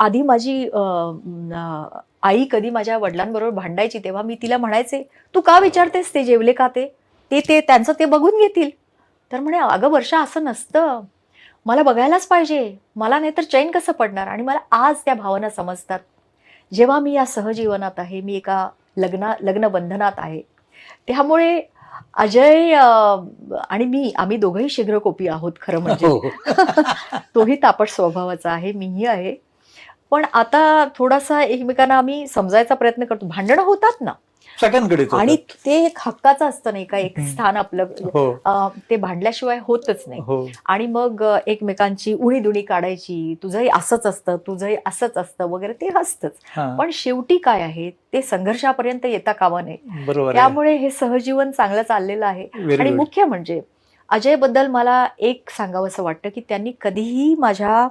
आधी माझी आई कधी माझ्या वडिलांबरोबर भांडायची तेव्हा मी तिला म्हणायचे, तू का विचारतेस ते जेवले का ते ते ते त्यांचं ते बघून घेतील. तर म्हणे, अगं वर्षा असं नसतं, मला बघायलाच पाहिजे, मला नाहीतर चैन कसं पडणार. आणि मला आज त्या भावना समजतात. जेव्हा मी या सहजीवनात आहे, मी एका लग्नबंधनात आहे, त्यामुळे अजय आणि मी आम्ही दोघंही शीघ्रकोपी आहोत खरं म्हणजे. हो. तोही तापट स्वभावाचा आहे, मीही आहे. पण आता थोडासा एकमेकांना आम्ही समजायचा प्रयत्न करतो. भांडणं होतात ना, सगळ्यांकडेच आणि होतात. ते एक हक्काचं असतं नाही का, एक स्थान आपलं, हो. ते भांडल्याशिवाय होतच नाही. हो. आणि मग एकमेकांची उणीधुणी काढायची, तुझंही असंच असतं, तुझंही असंच असतं वगैरे, ते असतंच. हां. पण शेवटी काय आहे, ते संघर्षापर्यंत येता कामा नये. बरोबर आहे. त्यामुळे हे सहजीवन चांगलं चाललेलं आहे. व्हेरी आणि गुड. मुख्य म्हणजे अजयबद्दल मला एक सांगावंसं वाटतं, की त्यांनी कधीही माझ्या